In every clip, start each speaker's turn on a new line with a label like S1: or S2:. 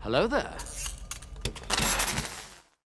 S1: Hello there.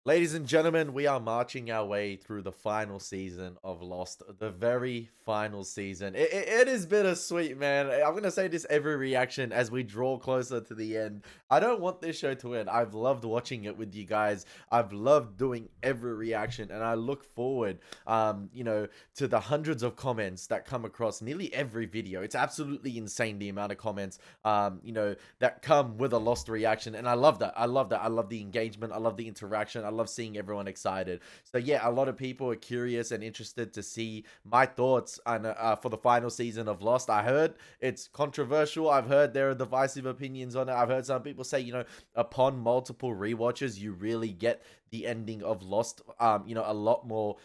S1: Ladies and gentlemen, we are marching our way through the final season of Lost. The very final season. It is bittersweet, man. I'm going to say this every reaction as we draw closer to the end. I don't want this show to end. I've loved watching it with you guys. I've loved doing every reaction. And I look forward, to the hundreds of comments that come across nearly every video. It's absolutely insane the amount of comments, that come with a Lost reaction. And I love that. I love that. I love the engagement. I love the interaction. I love seeing everyone excited. So yeah, a lot of people are curious and interested to see my thoughts on for the final season of Lost. I heard it's controversial. I've heard there are divisive opinions on it. I've heard some people say, upon multiple rewatches, you really get the ending of Lost, a lot more.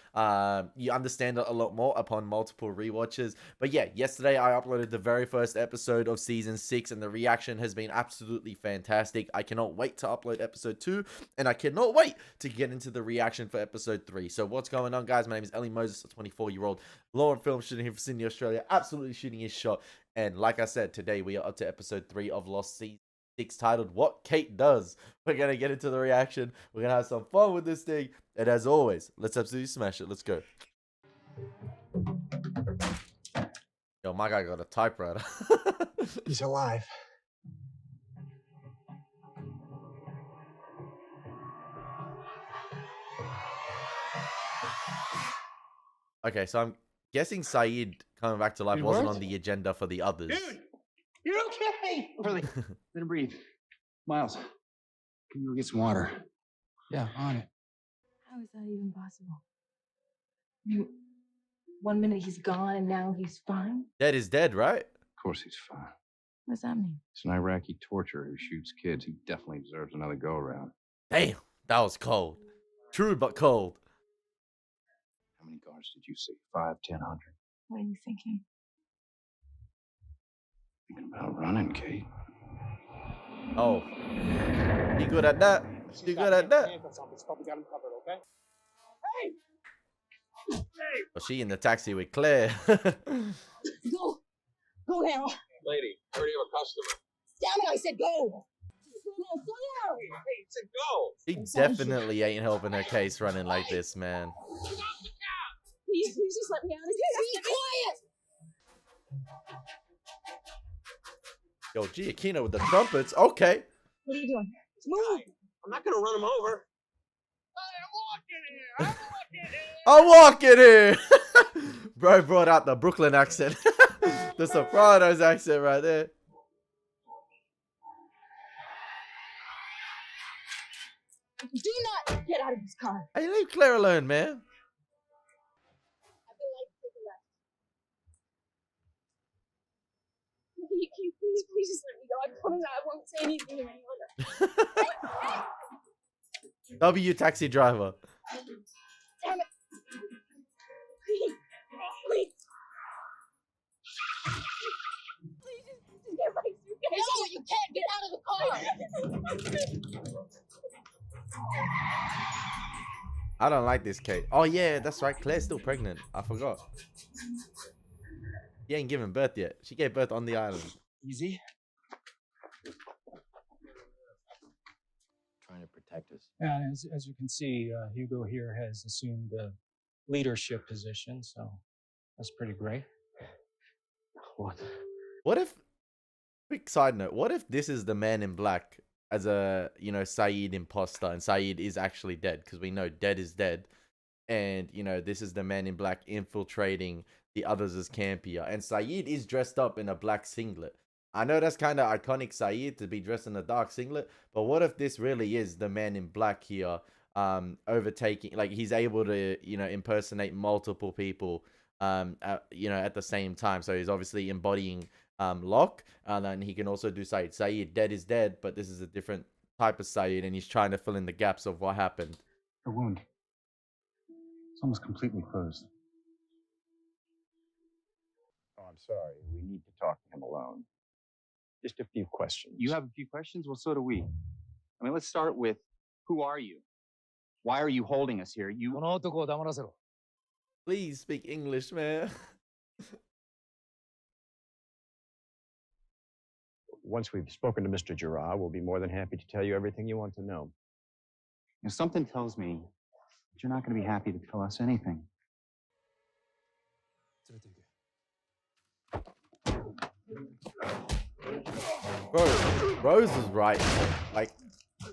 S1: You understand it a lot more upon multiple rewatches. But yeah, yesterday I uploaded the very first episode of season 6, and the reaction has been absolutely fantastic. I cannot wait to upload episode 2, and I cannot wait to get into the reaction for episode 3. So what's going on, guys? My name is Elie Moses, a 24-year-old law and film shooting here from Sydney, Australia. Absolutely shooting his shot. And like I said, today we are up to episode 3 of Lost season 6, titled What Kate Does. We're going to get into the reaction. We're going to have some fun with this thing. And as always, let's absolutely smash it. Let's go. Yo, my guy got a typewriter.
S2: He's alive.
S1: Okay, so I'm guessing Saeed coming back to life wasn't on the agenda for the others.
S2: Dude, you're okay. Really? Let him breathe. Miles, can you go get some water? Yeah, on it.
S3: How is that even possible? I mean, 1 minute he's gone and now he's fine?
S1: Dead is dead, right?
S2: Of course he's fine.
S3: What does that mean?
S2: He's an Iraqi torturer who shoots kids. He definitely deserves another go-around.
S1: Damn, that was cold. True, but cold.
S2: How many guards did you see? 5, 10, 100?
S3: What are you thinking?
S2: Thinking about running, Kate.
S1: Oh. You good at that? You good at that?
S4: Probably got him covered, okay? Hey!
S1: Well, she in the taxi with Claire.
S5: Go. Go now.
S4: Lady, I already have a customer.
S5: Damn it, I said go. Go now.
S4: Hey, it's a go.
S1: She definitely ain't helping her case running like this, man.
S5: Please just let me out of here. Be quiet.
S1: Yo, Giacchino with the trumpets. Okay.
S5: What are you doing? Move.
S4: I'm not gonna run him over.
S1: I'm walking here. Bro brought out the Brooklyn accent. The Sopranos accent right there.
S5: Do not get out of this car.
S1: Hey, leave Claire alone, man.
S5: I feel like take a rest. Can you please just let me go? I promise I won't say anything to anyone.
S1: W taxi driver.
S5: Damn it. Please. Please just get my suitcase. No, you can't get out of the car.
S1: I don't like this Kate. Oh yeah, that's right. Claire's still pregnant. I forgot. She ain't given birth yet. She gave birth on the island.
S2: Easy.
S6: Trying to protect us.
S7: And as you can see, Hugo here has assumed a leadership position, so that's pretty great.
S1: What if, quick side note, what if this is the Man in Black as a, Saeed imposter, and Saeed is actually dead? Because we know dead is dead. And, this is the Man in Black infiltrating the others as Campia. And Saeed is dressed up in a black singlet. I know that's kind of iconic Saeed to be dressed in a dark singlet, but what if this really is the Man in Black here, overtaking, like he's able to, impersonate multiple people, at the same time. So he's obviously embodying Locke, and then he can also do Saeed. Saeed, dead is dead, but this is a different type of Saeed, and he's trying to fill in the gaps of what happened.
S2: Her wound. It's almost completely closed. Oh, I'm sorry. We need to talk to him alone. Just a few questions.
S6: You have a few questions? Well, so do we. I mean, let's start with, who are you? Why are you holding us here?
S1: Please speak English, man.
S8: once we've spoken to Mr. Gerard, we'll be more than happy to tell you everything you want to know.
S6: And something tells me that you're not going to be happy to tell us anything.
S1: Bro, Rose was right. Like,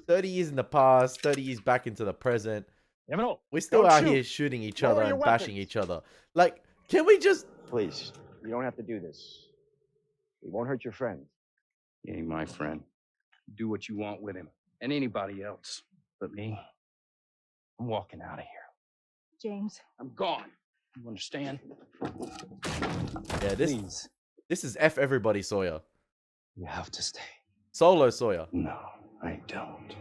S1: 30 years in the past, 30 years back into the present. We're still out here shooting each other and bashing each other. Like, can we just...
S8: Please, you don't have to do this. It won't hurt your friend.
S2: He ain't my friend. Do what you want with him and anybody else. But me, I'm walking out of here.
S3: James.
S2: I'm gone. You understand?
S1: Yeah, this is F everybody Sawyer.
S2: You have to stay.
S1: Solo Sawyer.
S2: No, I don't.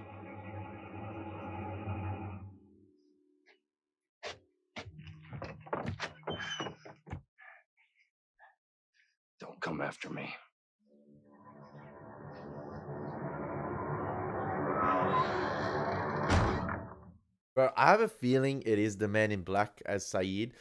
S2: Don't come after me.
S1: Bro, I have a feeling it is the Man in Black as Saeed.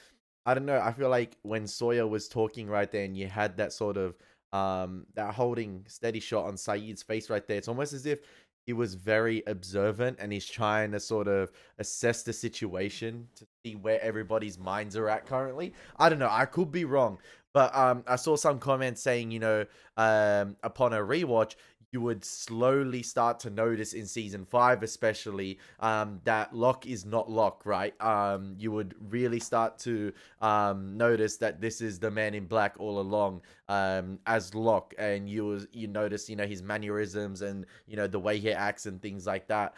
S1: I don't know. I feel like when Sawyer was talking right there and you had that sort of that holding steady shot on Saeed's face right there, it's almost as if he was very observant and he's trying to sort of assess the situation to see where everybody's minds are at currently. I don't know. I could be wrong. But I saw some comments saying, you know, upon a rewatch, you would slowly start to notice in season 5 especially that Locke is not Locke, right? You would really start to notice that this is the Man in Black all along as Locke, and you notice, you know, his mannerisms and, you know, the way he acts and things like that.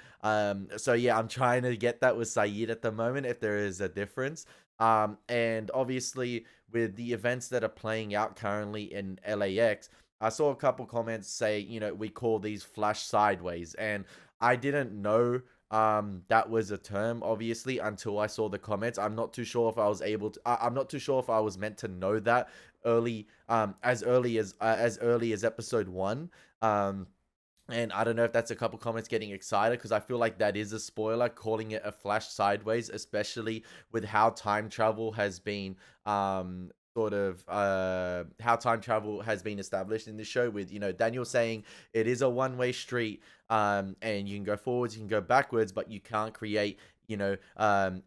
S1: So yeah, I'm trying to get that with Saeed at the moment, if there is a difference. And obviously with the events that are playing out currently in LAX, I saw a couple comments say, you know, we call these flash sideways, and I didn't know that was a term, obviously, until I saw the comments. I'm not too sure if I was able to I'm not too sure if I was meant to know that as early as episode 1. And I don't know if that's a couple comments getting excited, because I feel like that is a spoiler, calling it a flash sideways, especially with how time travel has been how time travel has been established in this show, with, you know, Daniel saying it is a one-way street, and you can go forwards, you can go backwards, but you can't create, you know,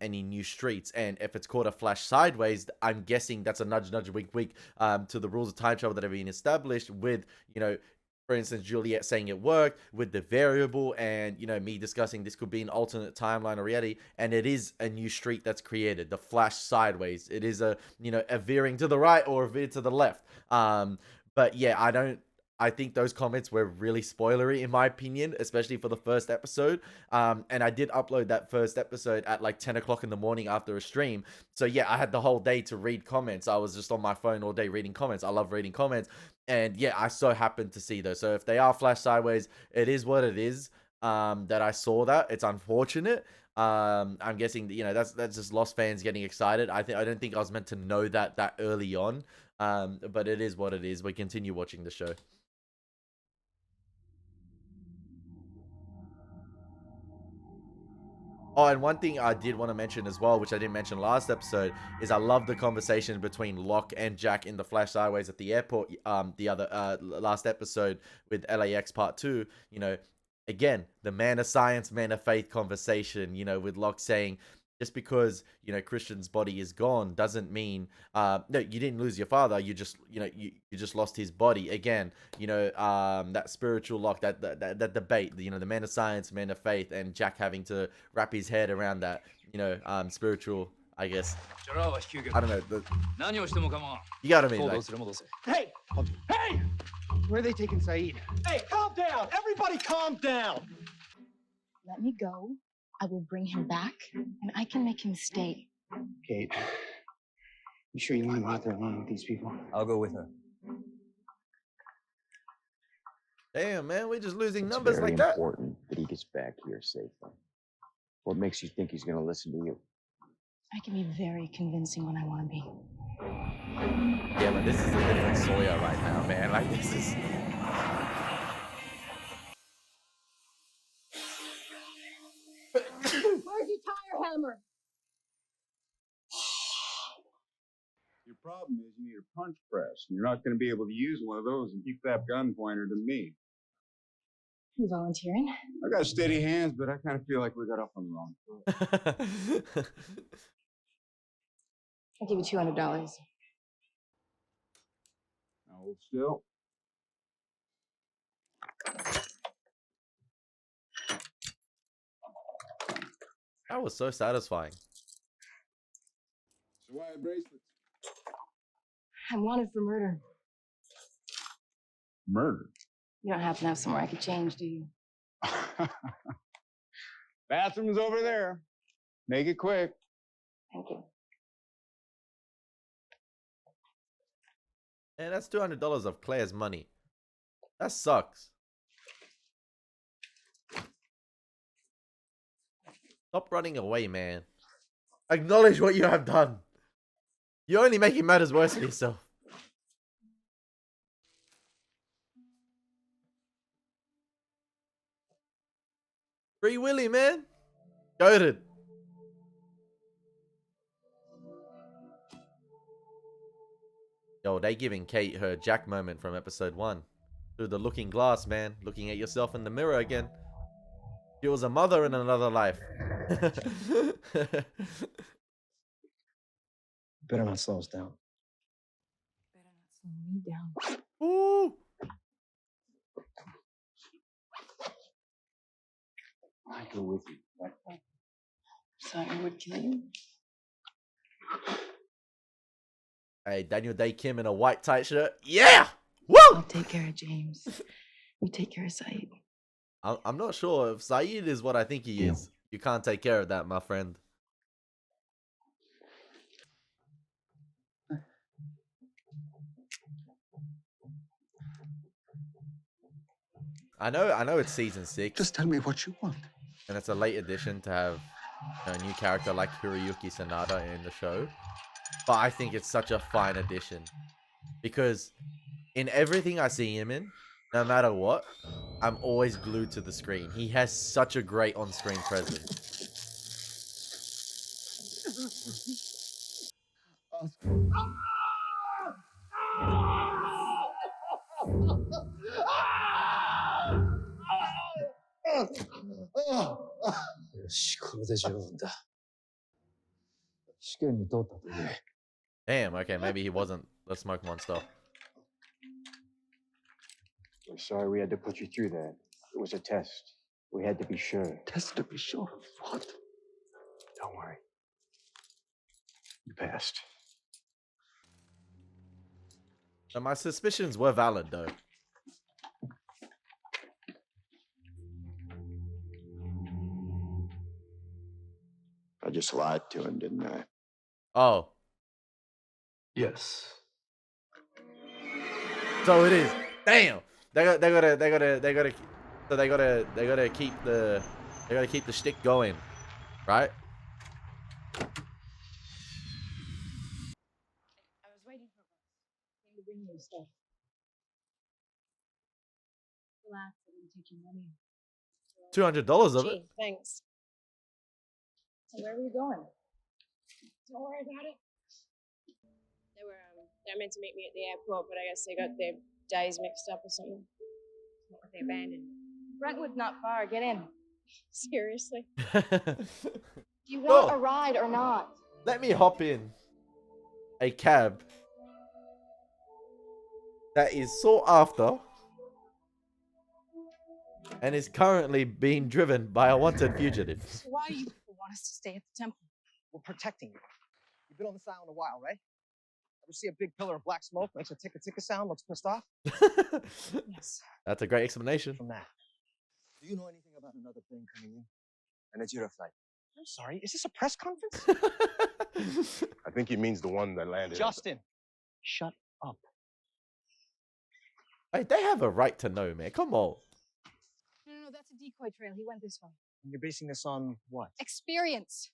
S1: any new streets. And if it's called a flash sideways, I'm guessing that's a nudge wink wink to the rules of time travel that have been established, with, you know, for instance, Juliet saying it worked with the variable, and, you know, me discussing this could be an alternate timeline or reality, and it is a new street that's created, the flash sideways. It is a, you know, a veering to the right or a veer to the left. But yeah, I think those comments were really spoilery in my opinion, especially for the first episode. And I did upload that first episode at like 10 o'clock in the morning after a stream. So yeah, I had the whole day to read comments. I was just on my phone all day reading comments. I love reading comments. And yeah, I so happened to see those. So if they are flash sideways, it is what it is. That I saw that. It's unfortunate. I'm guessing, you know, that's just Lost fans getting excited. I don't think I was meant to know that early on. But it is what it is. We continue watching the show. Oh, and one thing I did want to mention as well, which I didn't mention last episode, is I love the conversation between Locke and Jack in the flash sideways at the airport. The other last episode with LAX Part 2. You know, again, the man of science, man of faith conversation. You know, with Locke saying, just because, you know, Christian's body is gone doesn't mean no, you didn't lose your father, you just, you know, you just lost his body. Again, you know, that spiritual Locke, that debate, you know, the man of science, man of faith, and Jack having to wrap his head around that, you know, spiritual, I guess. I don't know, you gotta mean, like,
S2: Hey! Hey! Where are they taking Saeed? Hey, calm down! Everybody calm down!
S3: Let me go. I will bring him back, and I can make him stay.
S2: Kate, you sure you want to go out there alone with these people?
S6: I'll go with her.
S1: damn, man, we're just losing
S8: It's
S1: numbers
S8: very
S1: like that.
S8: important that he gets back here safely. What makes you think he's going to listen to you?
S3: I can be very convincing when I want to be.
S1: Yeah, but this is a different Sawyer right now, man. Like, this is...
S5: Where's your tire hammer?
S9: You're
S2: problem is you need a punch press, and you're not going to be able to use one of those and keep that gun pointer to me.
S3: You volunteering?
S2: I got steady hands, but I kind of feel like we got off on the wrong foot.
S3: I'll give you $200.
S2: Now hold still.
S1: That was so satisfying.
S2: So why bracelets?
S3: I'm wanted for murder.
S2: Murder.
S3: You don't happen to have somewhere I could change, do you?
S2: Bathroom's over there. Make it quick.
S3: Thank you.
S1: And that's $200 of Claire's money. That sucks. Stop running away, man. Acknowledge what you have done. You're only making matters worse for yourself. Free Willy, man. Goated. Yo, they giving Kate her Jack moment from episode 1. Through the looking glass, man. Looking at yourself in the mirror again. She was a mother in another life.
S7: Better not slow us down.
S3: Better not slow me down.
S1: Ooh.
S2: I go with you. Right?
S3: So I would kill you?
S1: Hey, Daniel Day Kim in a white tight shirt. Yeah! Woo!
S3: I'll take care of James. You take care of Saeed.
S1: I'm not sure if Saeed is what I think he is. You can't take care of that, my friend. I know it's season 6.
S2: Just tell me what you want.
S1: And it's a late addition to have a new character like Hiroyuki Sanada in the show. But I think it's such a fine addition. Because in everything I see him in, no matter what, I'm always glued to the screen. He has such a great on-screen presence. Damn, okay, maybe he wasn't the smoke monster.
S8: We're sorry we had to put you through that. It was a test. We had to be sure.
S2: Test to be sure of what?
S8: Don't worry. You passed.
S1: So my suspicions were valid, though.
S8: I just lied to him, didn't I?
S1: Oh,
S2: Yes.
S1: so it is. Damn. They gotta keep the shtick going, right?
S3: I was waiting for us. Came to bring you stuff. Relax, I didn't take your money.
S1: $200 of it.
S5: Gee, thanks.
S3: So where were you going?
S5: Don't worry about it. They were meant to meet me at the airport, but I guess they got their days mixed up or something. Not what they abandoned.
S3: Brentwood's not far. Get in.
S5: Seriously?
S3: Do you want
S1: Oh.
S3: a ride or not?
S1: Let me hop in a cab that is sought after and is currently being driven by a wanted fugitive.
S3: So why do you people want us to stay at the temple?
S9: We're protecting you. You've been on this island a while, right? Ever see a big pillar of black smoke makes a ticka-ticka sound, looks pissed off?
S3: Yes.
S1: That's a great explanation.
S9: From that. Do you know anything about another plane coming in?
S8: And it's your flight.
S9: I'm sorry, is this a press conference?
S4: I think he means the one that landed.
S9: Justin, shut up.
S1: Hey, they have a right to know, man. Come on.
S3: No, that's a decoy trail. He went this way.
S9: And you're basing this on what?
S3: Experience.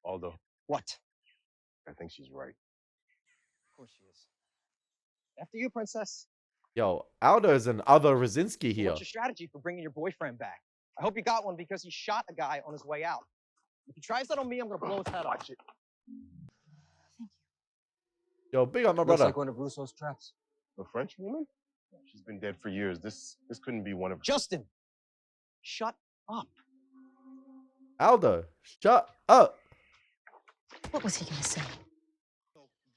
S4: Aldo,
S9: What?
S4: I think she's right.
S9: Of course she is. After you, princess.
S1: Yo, Aldo's an other Rosinski here.
S9: What's your strategy for bringing your boyfriend back? I hope you got one because he shot a guy on his way out. If he tries that on me, I'm gonna blow his head off.
S4: Watch it.
S3: Thank you.
S1: Yo, big up my
S2: Looks
S1: brother.
S2: like one of Russo's traps.
S4: A French woman? She's been dead for years. This couldn't be one of.
S9: Justin, shut up.
S1: Aldo, shut up.
S3: What was he gonna say?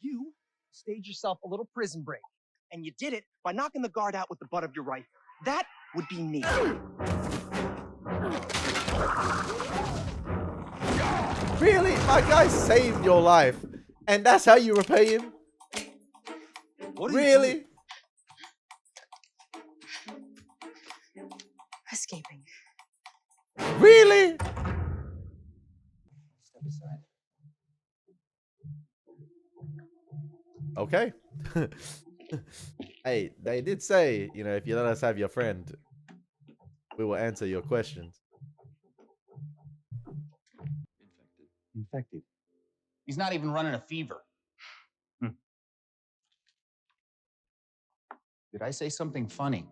S9: You staged yourself a little prison break, and you did it by knocking the guard out with the butt of your rifle. That would be me.
S1: Really? My guy saved your life. And that's how you repay him?
S9: What are you
S1: Really?
S9: doing?
S3: Escaping.
S1: Really?
S2: Step aside.
S1: Okay. Hey, they did say, you know, if you let us have your friend, we will answer your questions.
S6: Infected. He's not even running a fever. Did I say something funny?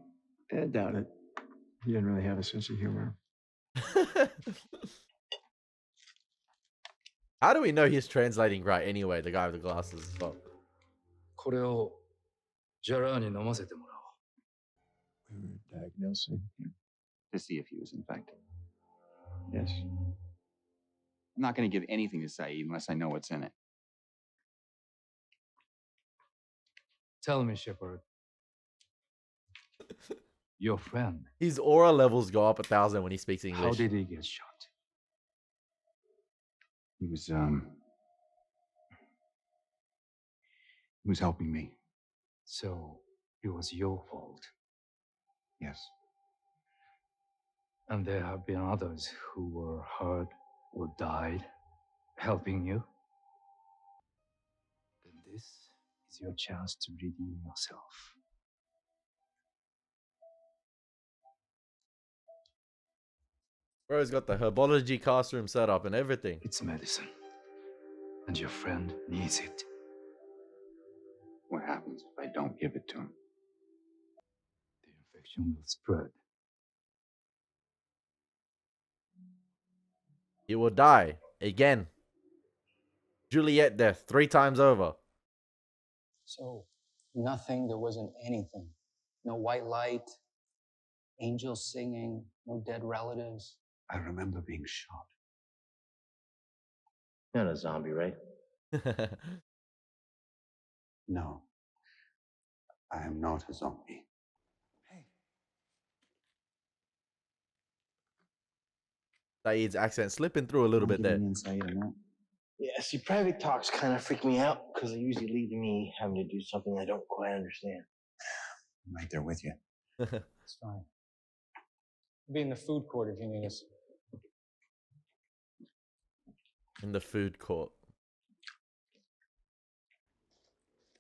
S8: I doubt it. He didn't really have a sense of humor.
S1: How do we know he's translating right anyway, the guy with the glasses as well?
S2: これをジャラーに飲ませてもらおう。
S8: We were diagnosing him.
S6: To see if he was infected.
S8: Yes.
S6: I'm not going to give anything to Saeed unless I know what's in it.
S2: Tell me, Shepard. Your friend.
S1: His aura levels go up 1,000 when he speaks English.
S2: How did he get shot?
S6: He was helping me.
S2: So it was your fault.
S6: Yes.
S2: And there have been others who were hurt or died helping you. Then this is your chance to redeem yourself.
S1: Bro's got the herbology classroom set up and everything.
S2: It's medicine. And your friend needs it.
S6: What happens if I don't give it to him?
S2: The infection will spread.
S1: He will die again. Juliet death 3 times over.
S7: So, nothing, there wasn't anything. No white light, angels singing, no dead relatives.
S2: I remember being shot.
S8: You're not a zombie, right?
S2: No. I am not a zombie.
S1: Saeed's accent slipping through a little bit there.
S8: Yeah, see, private talks kind of freak me out because they usually lead to me having to do something I don't quite understand.
S6: I'm right there with you.
S7: It's fine. I'll be in the food court if you need us.
S1: In the food court.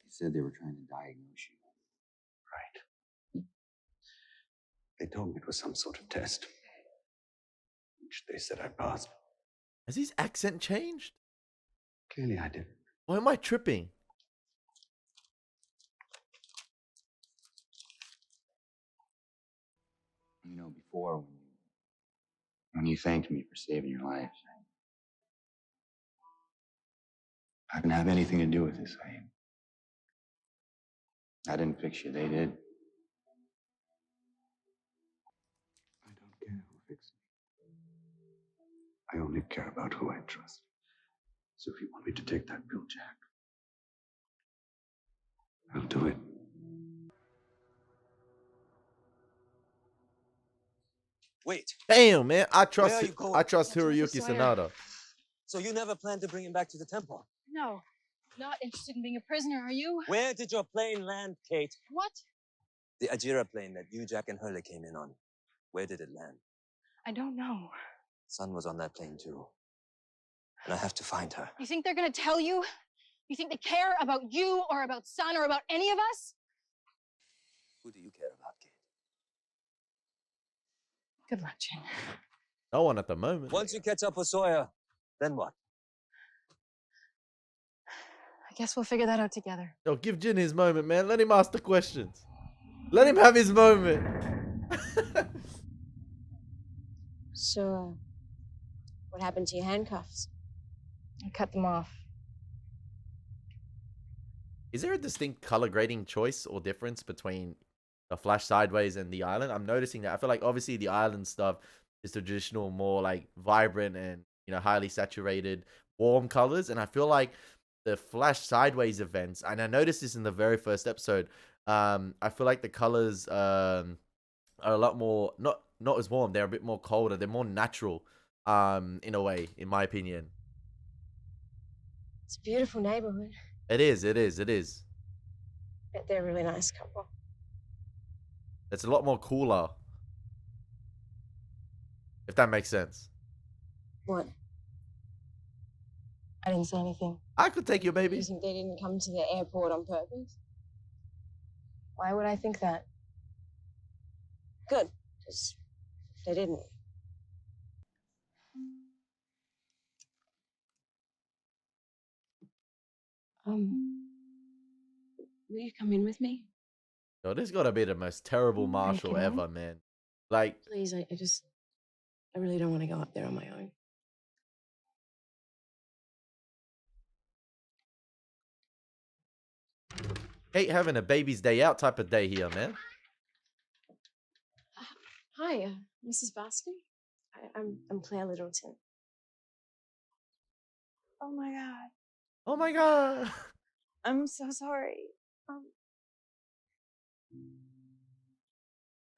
S6: They said they were trying to diagnose you.
S2: Right. They told me it was some sort of test, which they said I passed.
S1: Has his accent changed?
S2: Clearly I did.
S1: Why am I tripping?
S6: You know, before when you thanked me for saving your life, I didn't have anything to do with this. I didn't fix you. They did. I don't care who fixed me. I only care about who I trust. So if you want me to take that pill, Jack, I'll do it.
S9: Wait,
S1: Damn, man. I
S9: Where
S1: trust
S9: are you going?
S1: Hiroyuki Sanada.
S9: so you never planned to bring him back to the temple?
S5: No, not interested in being a prisoner, are you?
S9: Where did your plane land, Kate?
S5: What?
S9: The Ajira plane that you, Jack, and Hurley came in on. Where did it land?
S5: I don't know.
S9: Sun was on that plane too. And I have to find her.
S5: You think they're gonna tell you? You think they care about you or about Sun or about any of us?
S9: Who do you care about, Kate?
S5: Good luck, Jane.
S1: No one at the moment.
S9: Once you catch up with Sawyer, then what?
S5: I guess we'll figure that out together.
S1: Yo, give Jin his moment, man. Let him ask the questions. Let him have his moment.
S5: So, what happened to your handcuffs? I cut them off.
S1: Is there a distinct color grading choice or difference between the flash sideways and the island? I'm noticing that. I feel like obviously the island stuff is traditional, more like vibrant and, you know, highly saturated, warm colors. And I feel like the flash sideways events, and I noticed this in the very first episode, I feel like the colors are a lot more, not as warm. They're a bit more colder. They're more natural, in a way, in my opinion.
S5: It's a beautiful neighborhood.
S1: It is, it is, it is.
S5: Bet they're a really nice couple.
S1: It's a lot more cooler, if that makes sense.
S5: What? I didn't say anything.
S1: I could take your baby.
S5: You think they didn't come to the airport on purpose?
S3: Why would I think that?
S5: Good, because they didn't. Will you come in with me?
S1: Yo, this gotta be the most terrible marshal
S3: can.
S1: ever, man. Like,
S5: Please, I really don't want to go up there on my own.
S1: hate having a baby's day out type of day here, man.
S5: Hi, Mrs. Baskin. I'm Claire Littleton.
S10: Oh my God.
S1: Oh my god.
S10: I'm so sorry.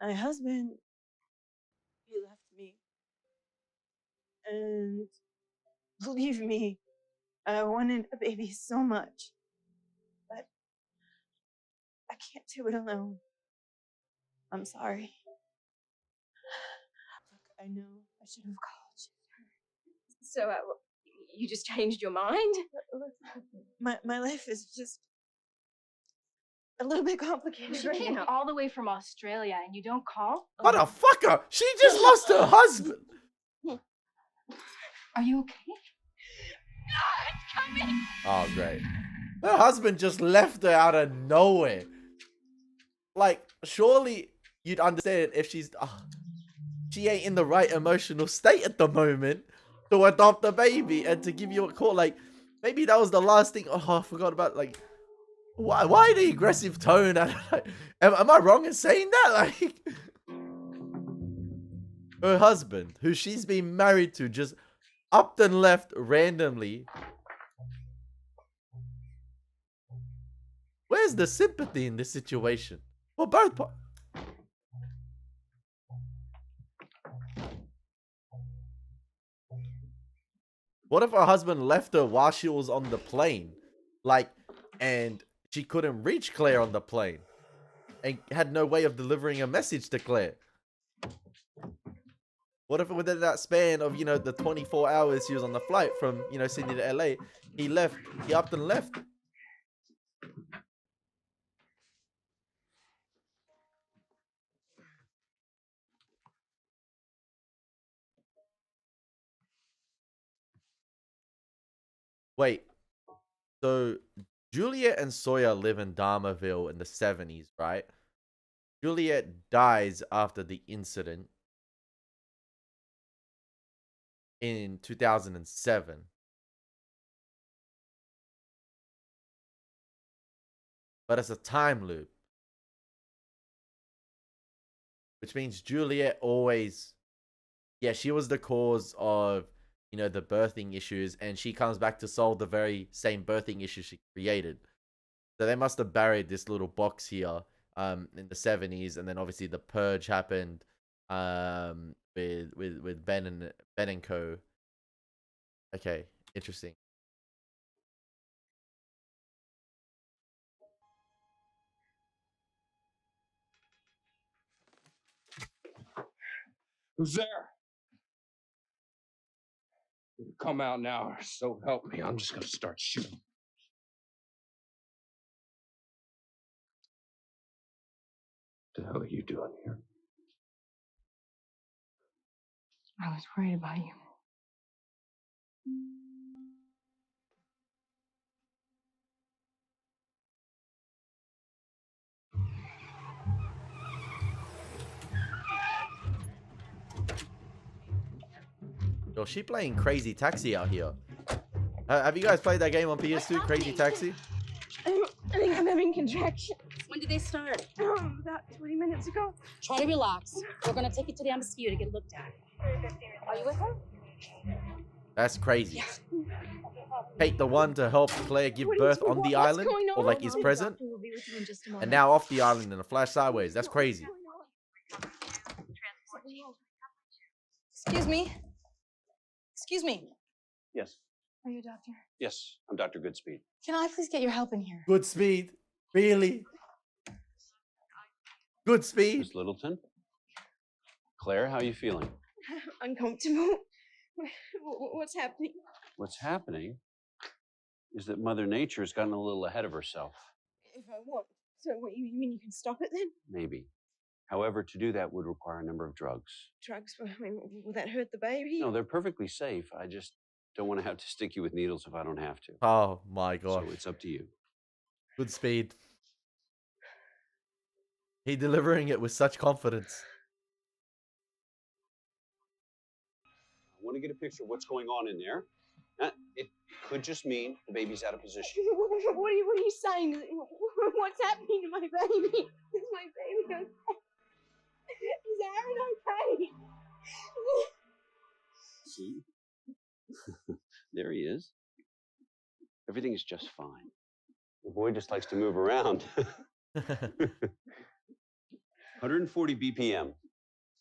S10: My husband, he left me. And believe me, I wanted a baby so much. But I can't do it alone. I'm sorry. Look, I know I should have called you.
S5: So, you just changed your mind?
S10: My life is just a little bit complicated
S3: She
S10: right
S3: came
S10: now.
S3: all the way from Australia and you don't call?
S1: Motherfucker! She just lost her husband!
S3: Are you okay?
S5: No, it's coming!
S1: Oh, great. Her husband just left her out of nowhere. Like, surely you'd understand if she ain't in the right emotional state at the moment to adopt a baby and to give you a call. Like, maybe that was the last thing. Oh, I forgot about, like, why the aggressive tone? Am I wrong in saying that? Like, her husband, who she's been married to, just upped and left randomly. Where's the sympathy in this situation? Well, both parts. What if her husband left her while she was on the plane? Like, and she couldn't reach Claire on the plane. And had no way of delivering a message to Claire? What if within that span of, you know, the 24 hours she was on the flight from, you know, Sydney to LA, he upped and left? Wait, so Juliet and Sawyer live in Dharmaville in the 70s, right? Juliet dies after the incident in 2007. But it's a time loop. Which means Juliet always, yeah, she was the cause of, you know, the birthing issues, and she comes back to solve the very same birthing issues she created. So they must have buried this little box here in the 70s, and then obviously the purge happened with Ben and Co. Okay, interesting.
S2: Who's there? Come out now, or so help me. I'm just gonna start shooting. What the hell are you doing here?
S3: I was worried about you.
S1: Yo, she playing Crazy Taxi out here. Have you guys played that game on PS2, Crazy Taxi?
S5: I think having contractions.
S11: When did they start?
S5: About 20 minutes ago.
S11: Try to relax. We're gonna take you to the MSU to get looked at. Are you with her?
S1: That's crazy. Kate, the one to help Claire give birth on the island, or like is present,
S3: Doctor will be with you in just a
S1: and
S3: moment.
S1: now off the island in a flash sideways. That's crazy.
S11: Excuse me. Excuse me.
S12: Yes.
S3: Are you a doctor?
S12: Yes, I'm Dr. Goodspeed.
S11: Can I please get your help in here?
S1: Good speed. Really? Good speed.
S12: Miss Littleton? Claire, how are you feeling?
S5: Uncomfortable. What's happening?
S12: What's happening is that Mother Nature has gotten a little ahead of herself.
S5: If I want. So what, you mean you can stop it then?
S12: Maybe. However, to do that would require a number of drugs.
S5: Drugs? I mean, will that hurt the baby?
S12: No, they're perfectly safe. I just don't want to have to stick you with needles if I don't have to.
S1: Oh my god.
S12: So it's up to you.
S1: Good speed. He delivering it with such confidence.
S12: I want to get a picture of what's going on in there. It could just mean the baby's out of position.
S5: What are you saying? What's happening to my baby? Is my baby okay? Is Aaron okay?
S12: See? There he is. Everything is just fine. The boy just likes to move around. 140 BPM.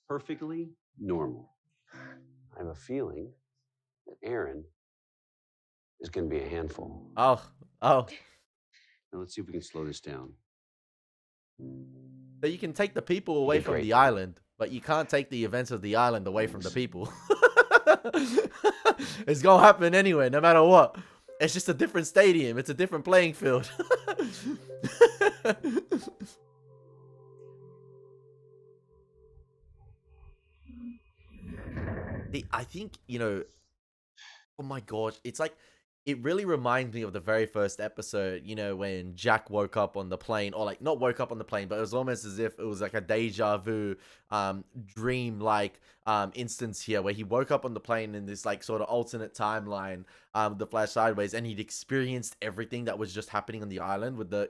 S12: Perfectly normal. I have a feeling that Aaron is going to be a handful.
S1: Oh.
S12: Now let's see if we can slow this down.
S1: So you can take the people away from the island, but you can't take the events of the island away from the people. It's gonna happen anyway, no matter what. It's just a different stadium. It's a different playing field. I think, oh my gosh, it's like, it really reminds me of the very first episode, when Jack woke up on the plane, or like not woke up on the plane, but it was almost as if it was like a deja vu dream like instance here, where he woke up on the plane in this like sort of alternate timeline, the flash sideways, and he'd experienced everything that was just happening on the island with the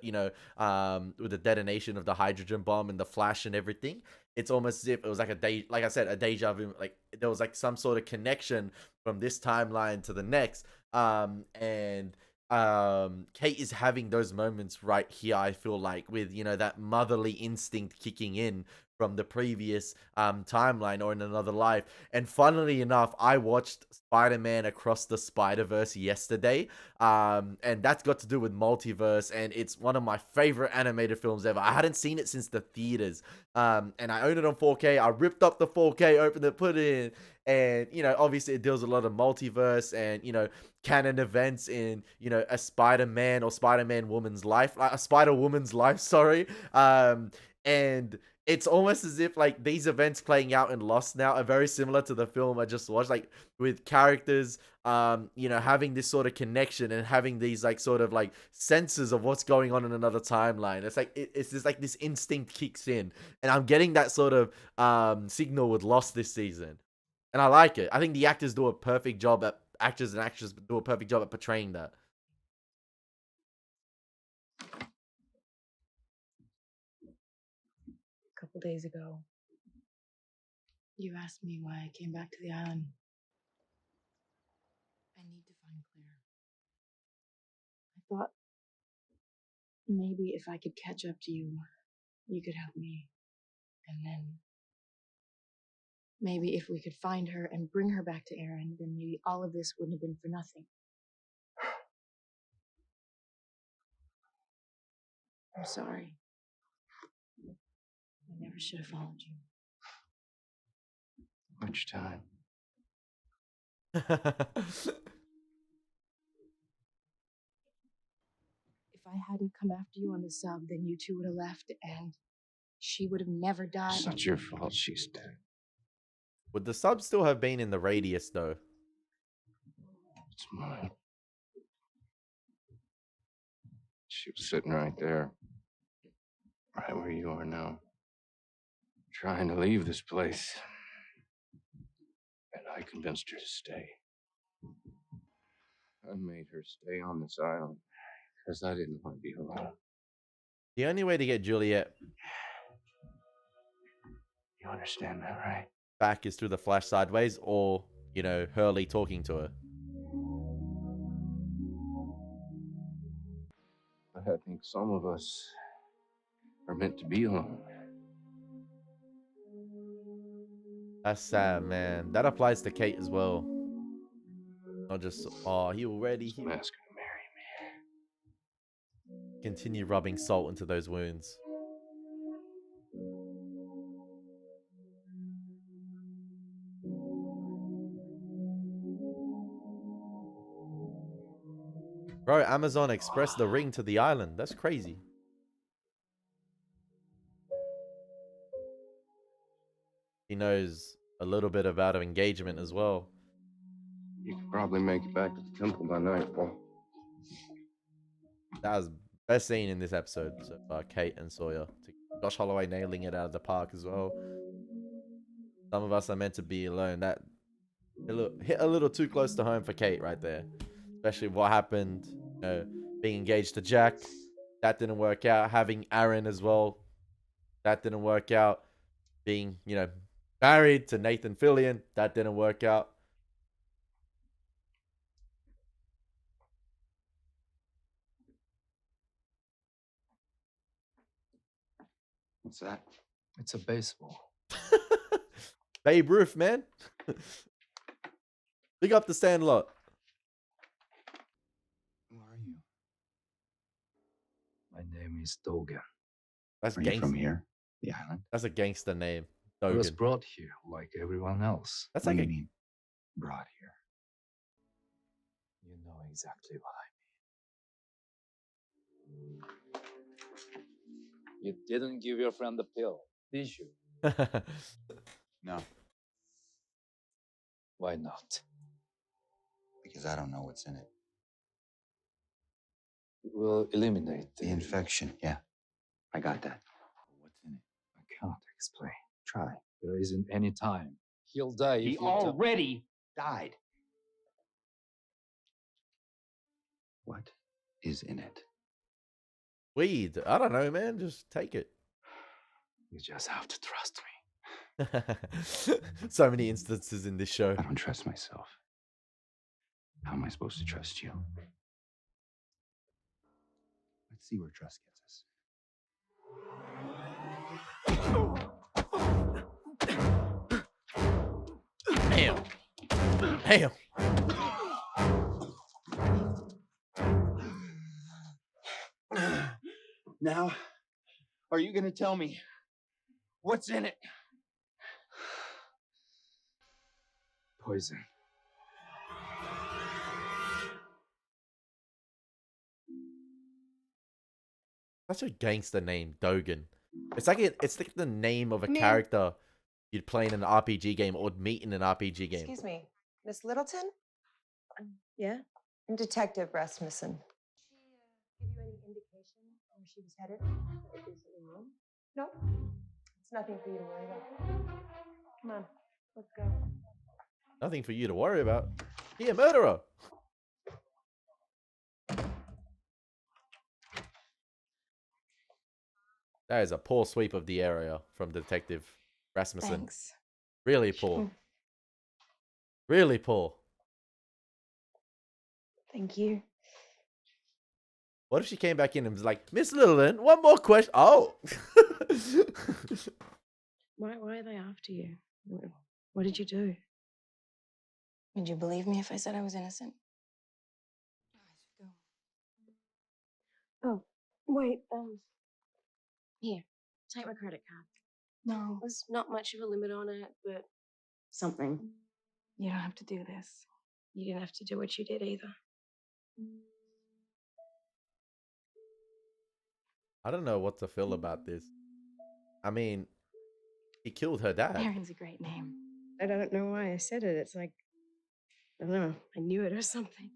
S1: with the detonation of the hydrogen bomb and the flash and everything. It's almost as if it was like like I said, a deja vu, like there was like some sort of connection from this timeline to the next. And Kate is having those moments right here, I feel like, with, that motherly instinct kicking in from the previous timeline or in another life. And funnily enough, I watched Spider-Man Across the Spider-Verse yesterday, and that's got to do with multiverse, and it's one of my favorite animated films ever. I hadn't seen it since the theaters, and I own it on 4K. I ripped up the 4K, opened it, put it in, and obviously it deals a lot of multiverse and canon events in a Spider-Man or Spider-Man woman's life, a Spider-Woman's life, sorry. And it's almost as if like these events playing out in Lost now are very similar to the film I just watched, like with characters having this sort of connection and having these like sort of like senses of what's going on in another timeline. It's like it's just like this instinct kicks in, and I'm getting that sort of signal with Lost this season, and I like it. I think the actors do a perfect job at actors and actresses do a perfect job at portraying that.
S3: A couple days ago, you asked me why I came back to the island. I need to find Claire. I thought maybe if I could catch up to you, you could help me. And then maybe if we could find her and bring her back to Aaron, then maybe all of this wouldn't have been for nothing. I'm sorry. I never should have followed you.
S6: Much time.
S3: If I hadn't come after you on the sub, then you two would have left and she would have never died.
S6: It's not your fault she's dead.
S1: Would the sub still have been in the radius though?
S6: It's mine. She was sitting right there. Right where you are now. Trying to leave this place. And I convinced her to stay. I made her stay on this island because I didn't want to be alone.
S1: The only way to get Juliet
S6: You understand that, right?
S1: back is through the flash sideways, or, you know, Hurley talking to her.
S6: But I think some of us are meant to be alone.
S1: That's sad, man. That applies to Kate as well. Not just, oh, he already
S6: So I'm asking to marry
S1: continue rubbing salt into those wounds. Bro, Amazon expressed the ring to the island. That's crazy. He knows a little bit about an engagement as well.
S6: You could probably make it back to the temple by nightfall.
S1: That was best scene in this episode so far, Kate and Sawyer. Josh Holloway nailing it out of the park as well. Some of us are meant to be alone. That hit a little too close to home for Kate right there. Especially what happened, you know, being engaged to Jack. That didn't work out. Having Aaron as well. That didn't work out. Being, you know, married to Nathan Fillion. That didn't work out.
S6: What's that?
S7: It's a baseball.
S1: Babe Ruth, man. Big up the Sandlot.
S6: Who are you?
S7: My name is Dogan.
S1: That's
S6: Are you from here? The island?
S1: That's a gangster name.
S7: I was
S1: Dogan.
S7: brought here like everyone else.
S1: That's
S6: What
S1: like
S6: do you mean? Brought here.
S7: You know exactly what I mean. You didn't give your friend the pill, did you?
S6: No,
S7: Why not?
S2: Because I don't know what's in it.
S7: We'll eliminate
S2: The infection, yeah. I got that.
S6: what's in it?
S7: I can't explain. Try. There isn't any time. He'll die if
S9: He
S7: you don't.
S9: already died.
S6: What is in it?
S1: Weed. I don't know, man. Just take it.
S7: You just have to trust me.
S1: So many instances in this show.
S6: I don't trust myself. How am I supposed to trust you? Let's see where trust gets us.
S1: Damn. Damn.
S9: Now, are you gonna tell me what's in it?
S7: Poison.
S1: Such a gangster name, Dogan. It's like the name of a
S10: Ma'am.
S1: character you'd play in an RPG game or would meet in an RPG game.
S10: Excuse me, Miss Littleton?
S3: Yeah?
S10: I'm Detective Rasmussen.
S3: Give you any indication where she was headed? Is something wrong?
S10: No, it's nothing for you to worry about. Come on, let's go.
S1: Nothing for you to worry about. He a murderer. That is a poor sweep of the area from Detective Rasmussen.
S10: Thanks.
S1: Really poor. Really poor.
S3: Thank you.
S1: What if she came back in and was like, Miss Littleton, one more question. Oh.
S3: Why are they after you? What did you do?
S11: Would you believe me if I said I was innocent?
S3: Oh, wait,
S11: Here, take my credit card.
S3: no,
S11: There's not much of a limit on it, but
S3: something. You don't have to do this. You didn't have to do what you did either.
S1: I don't know what to feel about this. I mean, he killed her dad.
S3: Aaron's a great name. I don't know why I said it. It's like, I don't know, I knew it or something.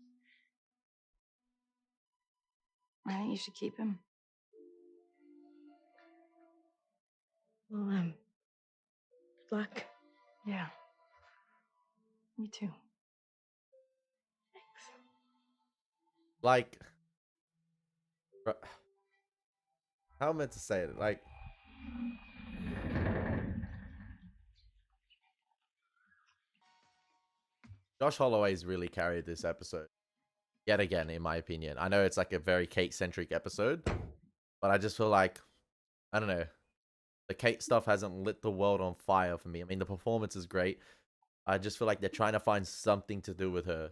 S3: I think you should keep him. Well, good luck. Yeah. Me too. Thanks.
S1: Like, how am I meant to say it? Like, Josh Holloway's really carried this episode yet again, in my opinion. I know it's like a very Kate centric episode, but I just feel like, I don't know, the Kate stuff hasn't lit the world on fire for me. I mean, the performance is great. I just feel like they're trying to find something to do with her,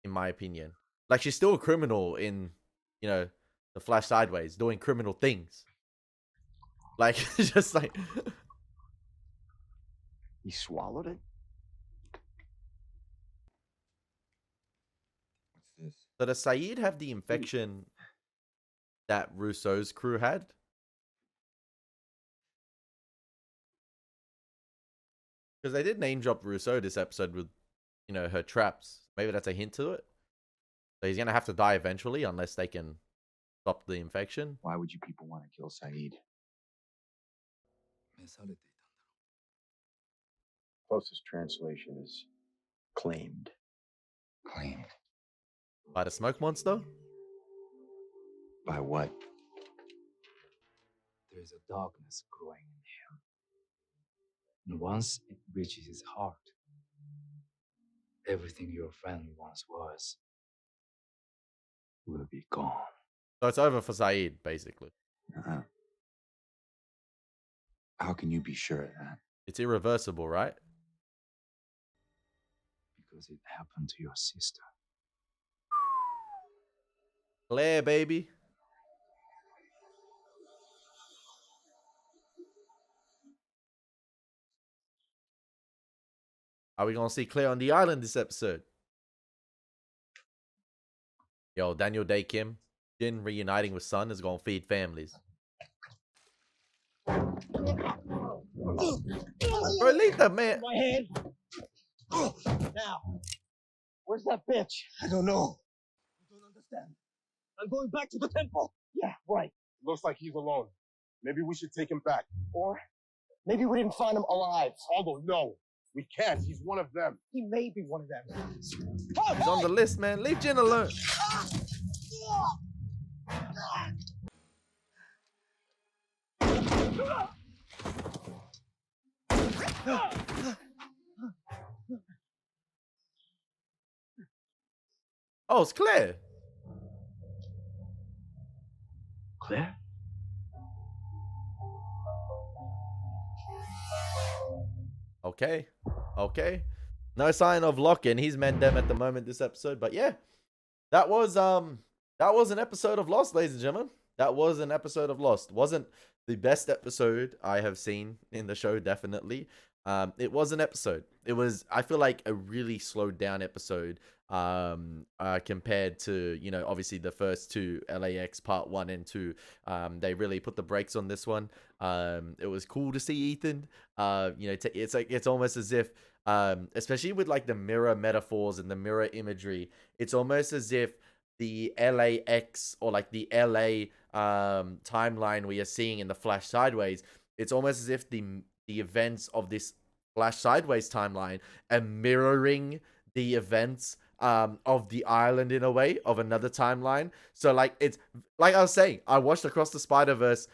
S1: in my opinion. Like, she's still a criminal in, you know, the Flash Sideways, doing criminal things. Like, just like.
S2: He swallowed it? What's this?
S1: So does Saeed have the infection that Rousseau's crew had? Because they did name drop Rousseau this episode with, you know, her traps. Maybe that's a hint to it. So he's going to have to die eventually unless they can stop the infection.
S2: Why would you people want to kill Saeed? Closest translation is claimed. Claimed.
S1: By the smoke monster?
S2: By what?
S13: There's a darkness growing in him. And once it reaches his heart, everything your family once was
S2: Will be gone.
S1: So it's over for Saeed, basically.
S2: Uh-huh. How can you be sure of that?
S1: It's irreversible, right?
S13: because it happened to your sister.
S1: Claire, baby. Are we gonna see Claire on the island this episode? Yo, Daniel Day Kim, Jin reuniting with Sun is gonna feed families. Bro, leave that man.
S9: My hand. Now, where's that bitch? I don't know. I don't understand. I'm going back to the temple. Yeah, right.
S4: Looks like he's alone. Maybe we should take him back.
S9: Or maybe we didn't find him alive.
S4: Although, no, we can't. He's one of them.
S9: He may be one of them.
S1: He's on the list, man. Leave Jin alone. Oh, it's Claire.
S2: Claire?
S1: Okay. Okay. No sign of lock-in. He's Mendem at the moment this episode. But yeah. That was an episode of Lost, ladies and gentlemen. That was an episode of Lost. Wasn't the best episode I have seen in the show, definitely. It was an episode. It was, I feel like, a really slowed down episode compared to, you know, obviously the first two, LAX part 1 and 2. They really put the brakes on this one. It was cool to see Ethan. You know, it's almost as if, especially with like the mirror metaphors and the mirror imagery, it's almost as if the LAX or like the LA timeline we are seeing in the Flash Sideways, it's almost as if the events of this Flash Sideways timeline are mirroring the events of the island in a way of another timeline. So like, it's like I was saying, I watched Across the Spider-Verse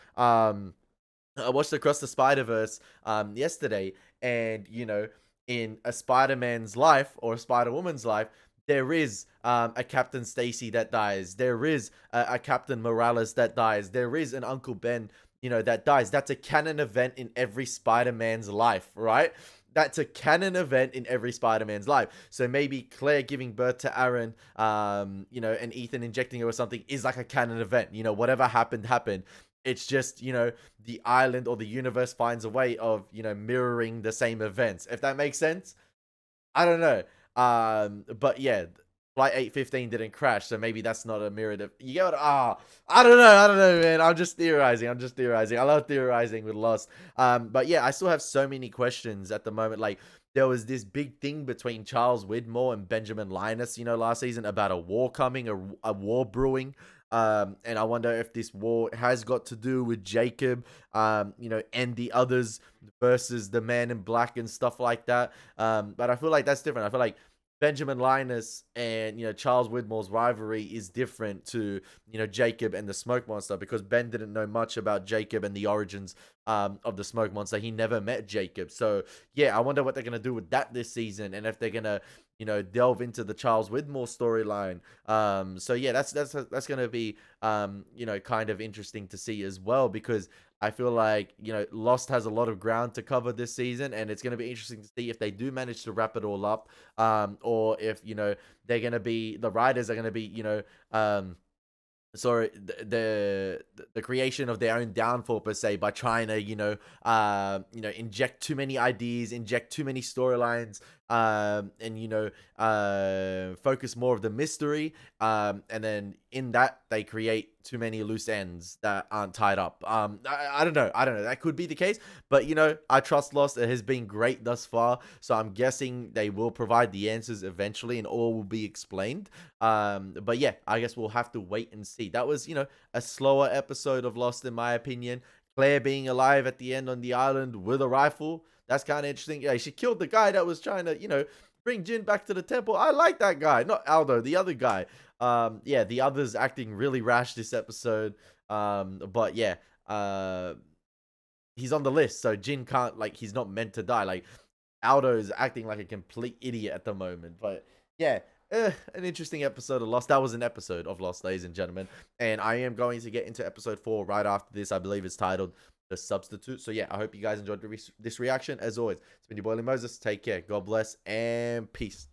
S1: yesterday, and you know, in a Spider-Man's life or a Spider-Woman's life, there is a Captain Stacy that dies. There is a Captain Morales that dies. There is an Uncle Ben, you know, that dies. That's a canon event in every Spider-Man's life, right? That's a canon event in every Spider-Man's life. So maybe Claire giving birth to Aaron, you know, and Ethan injecting her or something is like a canon event. You know, whatever happened, happened. It's just, you know, the island or the universe finds a way of, you know, mirroring the same events. If that makes sense. I don't know. But yeah, Flight 815 didn't crash, so maybe that's not a mirror. You get what? I don't know, man. I'm just theorizing. I love theorizing with Lost. But yeah, I still have so many questions at the moment. Like, there was this big thing between Charles Widmore and Benjamin Linus, you know, last season about a war coming, a war brewing. And I wonder if this war has got to do with Jacob, you know, and the others versus the Man in Black and stuff like that. But I feel like that's different. I feel like Benjamin Linus and, Charles Widmore's rivalry is different to, Jacob and the Smoke Monster, because Ben didn't know much about Jacob and the origins of the Smoke Monster. He never met Jacob. So yeah, I wonder what they're gonna do with that this season, and if they're gonna delve into the Charles Widmore storyline. So yeah, that's gonna be kind of interesting to see as well, because I feel like Lost has a lot of ground to cover this season, and it's gonna be interesting to see if they do manage to wrap it all up, or if they're gonna be, the writers are gonna be sorry, the creation of their own downfall per se, by trying to inject too many ideas, inject too many storylines, and focus more of the mystery, and then in that they create too many loose ends that aren't tied up. I don't know, that could be the case, but I trust Lost. It has been great thus far, so I'm guessing they will provide the answers eventually and all will be explained. But yeah, I guess we'll have to wait and see. That was a slower episode of Lost in my opinion. Claire being alive at the end on the island with a rifle, that's kind of interesting. Yeah, she killed the guy that was trying to bring Jin back to the temple. I like that guy, not Aldo, the other guy. Yeah, the others acting really rash this episode. But yeah, he's on the list, so Jin can't, he's not meant to die. Aldo is acting like a complete idiot at the moment. But yeah, an interesting episode of Lost. That was an episode of Lost, ladies and gentlemen. And I am going to get into episode 4 right after this. I believe it's titled The Substitute. So yeah, I hope you guys enjoyed this reaction. As always, it's been your boy Elie Moses. Take care. God bless and peace.